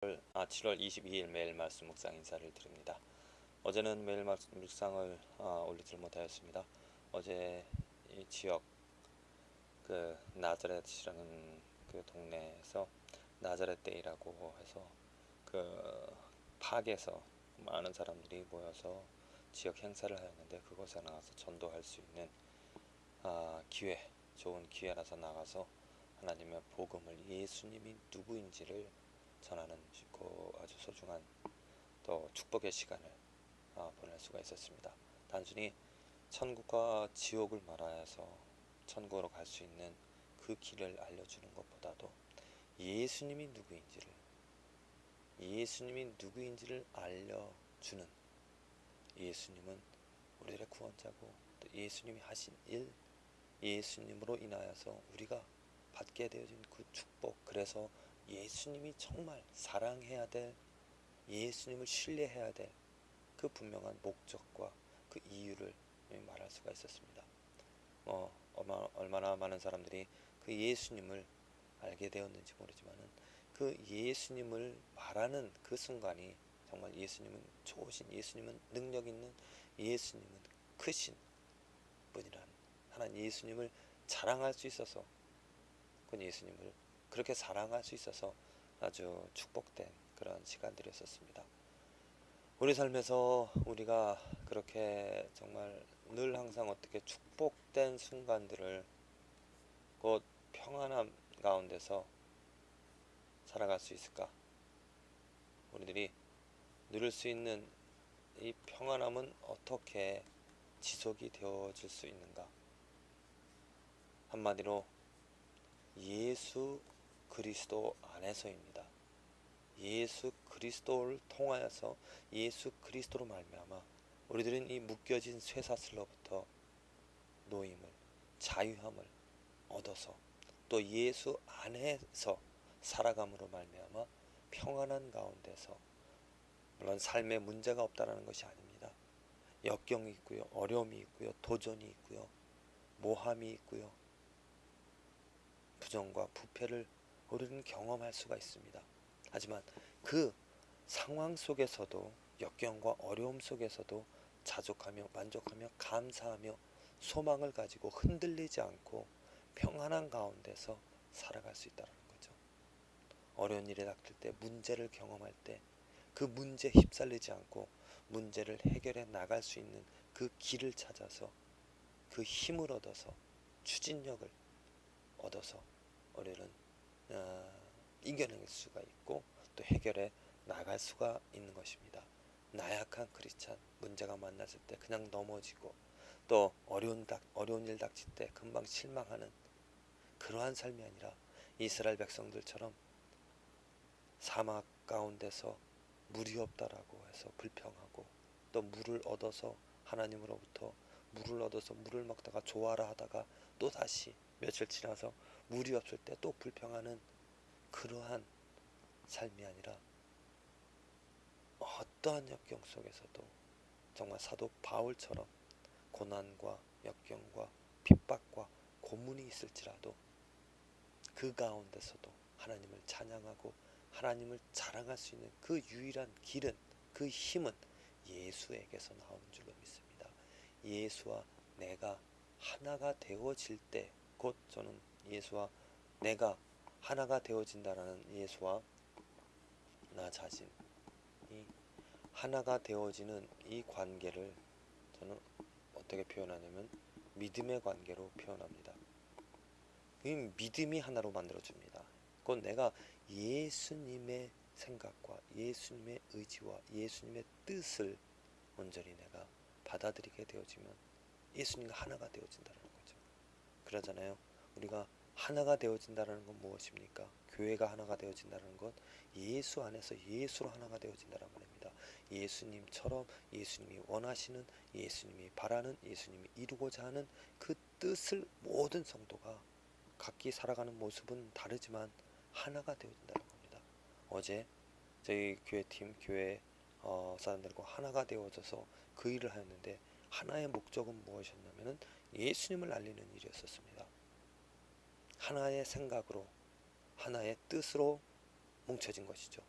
7월 22일 매일 말씀 묵상 인사를 드립니다. 어제는 매일 말씀 묵상을 올리지 못하였습니다. 어제 이 지역 나자렛이라는 그 동네에서 나자렛 데이라고 해서 그 파악에서 많은 사람들이 모여서 지역 행사를 하였는데, 그곳에 나가서 전도할 수 있는 좋은 기회라서 나가서 하나님의 복음을, 예수님이 누구인지를 전하는 아주 소중한 또 축복의 시간을 보낼 수가 있었습니다. 단순히 천국과 지옥을 말하여서 천국으로 갈 수 있는 그 길을 알려주는 것보다도 예수님이 누구인지를 알려주는, 예수님은 우리의 구원자고, 또 예수님이 하신 일, 예수님으로 인하여서 우리가 받게 되어진 그 축복, 그래서 예수님이 정말 사랑해야 될, 예수님을 신뢰해야 될 그 분명한 목적과 그 이유를 말할 수가 있었습니다. 얼마나 많은 사람들이 그 예수님을 알게 되었는지 모르지만은, 그 예수님을 말하는 그 순간이 정말 예수님은 좋으신, 예수님은 능력 있는, 예수님은 크신 분이란 하나님, 예수님을 자랑할 수 있어서, 그 예수님을 그렇게 사랑할 수 있어서 아주 축복된 그런 시간들이었습니다. 우리 삶에서 우리가 그렇게 정말 늘 항상 어떻게 축복된 순간들을, 곧 평안함 가운데서 살아갈 수 있을까? 우리들이 누릴 수 있는 이 평안함은 어떻게 지속이 되어질 수 있는가? 한마디로 예수 그리스도 안에서입니다. 예수 그리스도를 통하여서, 예수 그리스도로 말미암아 우리들은 이 묶여진 쇠사슬로부터 노임을, 자유함을 얻어서 또 예수 안에서 살아감으로 말미암아 평안한 가운데서, 물론 삶에 문제가 없다라는 것이 아닙니다. 역경이 있고요, 어려움이 있고요, 도전이 있고요, 모함이 있고요, 부정과 부패를 우리는 경험할 수가 있습니다. 하지만 그 상황 속에서도, 역경과 어려움 속에서도 자족하며 만족하며 감사하며 소망을 가지고 흔들리지 않고 평안한 가운데서 살아갈 수 있다는 거죠. 어려운 일이 닥칠 때, 문제를 경험할 때 그 문제에 휩쓸리지 않고 문제를 해결해 나갈 수 있는 그 길을 찾아서, 그 힘을 얻어서, 추진력을 얻어서 우리는 이겨낼 수가 있고 또 해결해 나갈 수가 있는 것입니다. 나약한 크리스찬, 문제가 만났을 때 그냥 넘어지고, 또 어려운 일 닥칠 때 금방 실망하는 그러한 삶이 아니라, 이스라엘 백성들처럼 사막 가운데서 물이 없다라고 해서 불평하고, 또 물을 얻어서 하나님으로부터 물을 먹다가 좋아라 하다가 또 다시 며칠 지나서 물이 없을 때 또 불평하는 그러한 삶이 아니라, 어떠한 역경 속에서도 정말 사도 바울처럼 고난과 역경과 핍박과 고문이 있을지라도 그 가운데서도 하나님을 찬양하고 하나님을 자랑할 수 있는 그 유일한 길은, 그 힘은 예수에게서 나오는 줄로 믿습니다. 예수와 내가 하나가 되어질 때, 곧 저는 예수와 내가 하나가 되어진다라는, 예수와 나 자신이 하나가 되어지는 이 관계를 저는 어떻게 표현하냐면 믿음의 관계로 표현합니다. 이 믿음이 하나로 만들어줍니다. 그건 내가 예수님의 생각과 예수님의 의지와 예수님의 뜻을 온전히 내가 받아들이게 되어지면 예수님과 하나가 되어진다는 거죠. 그러잖아요. 우리가 하나가 되어진다는 건 무엇입니까? 교회가 하나가 되어진다는 것, 예수 안에서 예수로 하나가 되어진다는 말입니다. 예수님처럼, 예수님이 원하시는, 예수님이 바라는, 예수님이 이루고자 하는 그 뜻을 모든 성도가 각기 살아가는 모습은 다르지만 하나가 되어진다는 겁니다. 어제 저희 교회 사람들과 하나가 되어져서 그 일을 하였는데, 하나의 목적은 무엇이었냐면 예수님을 알리는 일이었습니다. 하나의 생각으로, 하나의 뜻으로 뭉쳐진 것이죠.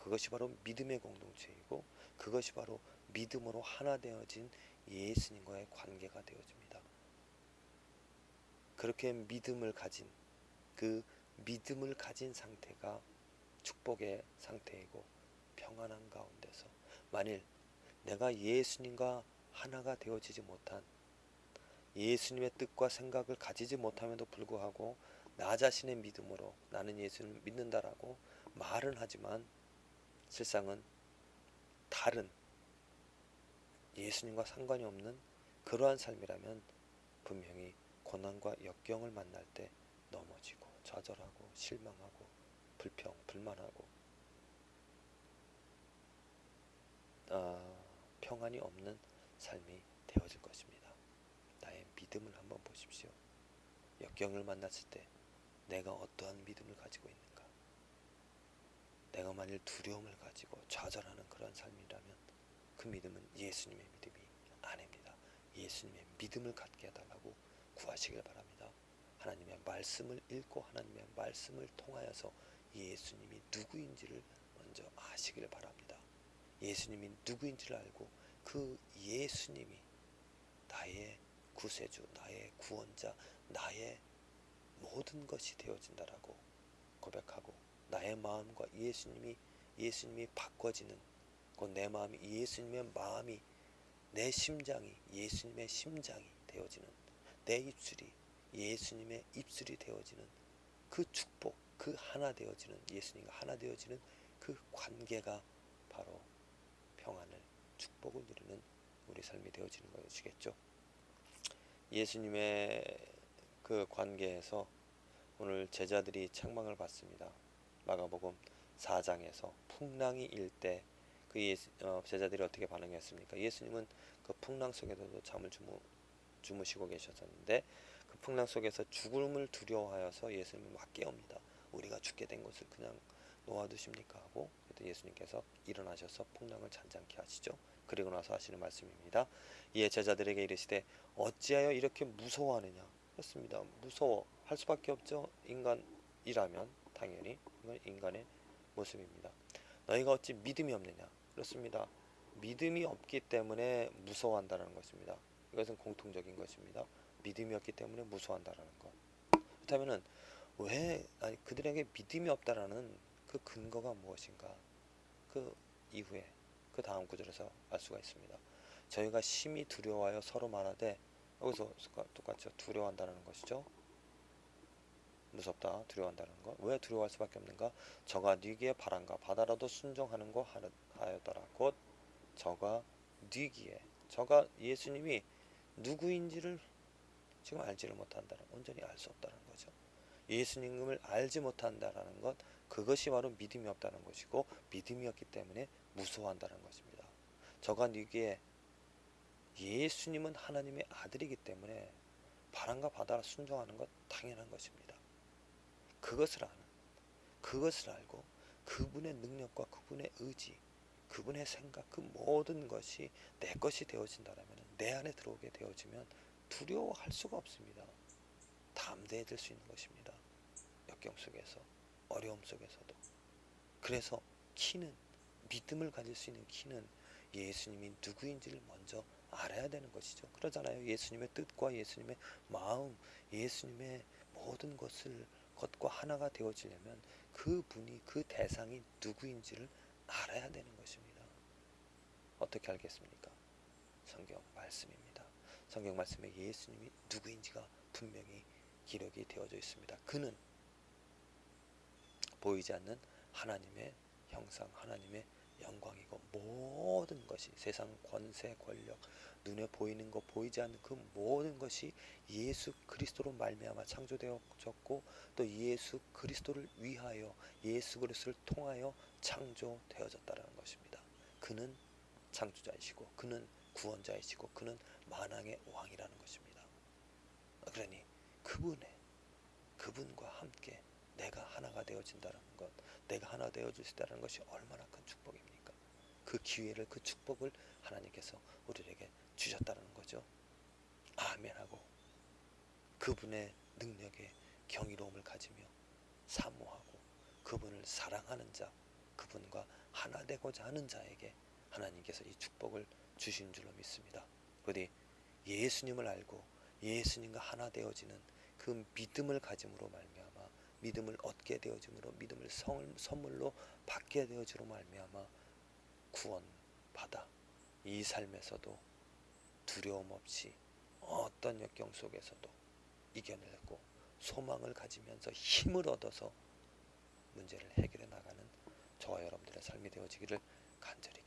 그것이 바로 믿음의 공동체이고 그것이 바로 믿음으로 하나 되어진 예수님과의 관계가 되어집니다. 그렇게 믿음을 가진 그 믿음을 가진 상태가 축복의 상태이고 평안한 가운데서 만일 내가 예수님과 하나가 되어지지 못한 예수님의 뜻과 생각을 가지지 못함에도 불구하고 나 자신의 믿음으로 나는 예수를 믿는다라고 말은 하지만 실상은 다른 예수님과 상관이 없는 그러한 삶이라면 분명히 고난과 역경을 만날 때 넘어지고 좌절하고 실망하고 불만하고 평안이 없는 삶이 되어질 것입니다. 나의 믿음을 한번 보십시오. 역경을 만났을 때 내가 어떠한 믿음을 가지고 있는가? 내가 만일 두려움을 가지고 좌절하는 그런 삶이라면 그 믿음은 예수님의 믿음이 아닙니다. 예수님의 믿음을 갖게 해달라고 구하시길 바랍니다. 하나님의 말씀을 읽고 하나님의 말씀을 통하여서 예수님이 누구인지를 먼저 아시길 바랍니다. 예수님이 누구인지를 알고 그 예수님이 나의 구세주, 나의 구원자, 나의 모든 것이 되어진다라고 고백하고 나의 마음과 예수님이 바꿔지는 그 내 마음이 예수님의 마음이 내 심장이 예수님의 심장이 되어지는 내 입술이 예수님의 입술이 되어지는 그 축복, 그 하나 되어지는 예수님과 하나 되어지는 그 관계가 바로 평안을 축복을 누리는 우리 삶이 되어지는 것이겠죠. 예수님의 그 관계에서 오늘 제자들이 책망을 받습니다. 마가복음 4장에서 풍랑이 일 때 그 제자들이 어떻게 반응했습니까? 예수님은 그 풍랑 속에서도 잠을 주무시고 계셨었는데 그 풍랑 속에서 죽음을 두려워하여서 예수님을 막 깨웁니다. 우리가 죽게 된 것을 그냥 놓아두십니까? 하고 예수님께서 일어나셔서 풍랑을 잔잔케 하시죠. 그리고 나서 하시는 말씀입니다. 이에 제자들에게 이르시되 어찌하여 이렇게 무서워하느냐? 그렇습니다. 무서워할 수밖에 없죠. 인간이라면 당연히 이건 인간의 모습입니다. 너희가 어찌 믿음이 없느냐? 그렇습니다. 믿음이 없기 때문에 무서워한다는 것입니다. 이것은 공통적인 것입니다. 믿음이 없기 때문에 무서워한다는 것. 그렇다면 왜 그들에게 믿음이 없다라는 그 근거가 무엇인가? 그 이후에 그 다음 구절에서 알 수가 있습니다. 저희가 심히 두려워하여 서로 말하되 여기서 똑같죠. 두려워한다는 것이죠. 무섭다, 두려워한다는 것. 왜 두려워할 수밖에 없는가? 저가 뉘기에 바란가 바다라도 순종하는 거 하였더라. 곧 저가 뉘기에 저가 예수님이 누구인지를 지금 알지를 못한다는 온전히 알 수 없다는 거죠. 예수님을 알지 못한다라는 것 그것이 바로 믿음이 없다는 것이고 믿음이 없기 때문에 무서워한다는 것입니다. 저가 뉘기에 예수님은 하나님의 아들이기 때문에 바람과 바다를 순종하는 것 당연한 것입니다. 그것을 알고 그분의 능력과 그분의 의지, 그분의 생각, 그 모든 것이 내 것이 되어진다면 내 안에 들어오게 되어지면 두려워할 수가 없습니다. 담대해질 수 있는 것입니다. 역경 속에서, 어려움 속에서도. 그래서 믿음을 가질 수 있는 키는 예수님이 누구인지를 먼저 알아야 되는 것이죠. 그러잖아요. 예수님의 뜻과 예수님의 마음, 예수님의 모든 것과 하나가 되어지려면 그분이 그 대상이 누구인지를 알아야 되는 것입니다. 어떻게 알겠습니까? 성경 말씀입니다. 성경 말씀에 예수님이 누구인지가 분명히 기록이 되어져 있습니다. 그는 보이지 않는 하나님의 형상, 하나님의 영광이고 모든 것이 세상 권세, 권력, 눈에 보이는 것, 보이지 않는 그 모든 것이 예수 그리스도로 말미암아 창조되어졌고 또 예수 그리스도를 위하여 예수 그리스도를 통하여 창조되어졌다는 것입니다. 그는 창조자이시고 그는 구원자이시고 그는 만왕의 왕이라는 것입니다. 그러니 그분과 함께 내가 하나가 되어진다는 것, 내가 하나 되어질 수 있다는 것이 얼마나 큰 축복입니까? 그 기회를, 그 축복을 하나님께서 우리에게 주셨다는 거죠. 아멘하고 그분의 능력에 경이로움을 가지며 사모하고 그분을 사랑하는 자, 그분과 하나 되고자 하는 자에게 하나님께서 이 축복을 주신 줄로 믿습니다. 부디 예수님을 알고 예수님과 하나 되어지는 그 믿음을 가짐으로 말미암아 믿음을 얻게 되어짐으로 믿음을 선물로 받게 되어지로 말미암아 구원받아 이 삶에서도 두려움 없이 어떤 역경 속에서도 이겨내고 소망을 가지면서 힘을 얻어서 문제를 해결해 나가는 저와 여러분들의 삶이 되어지기를 간절히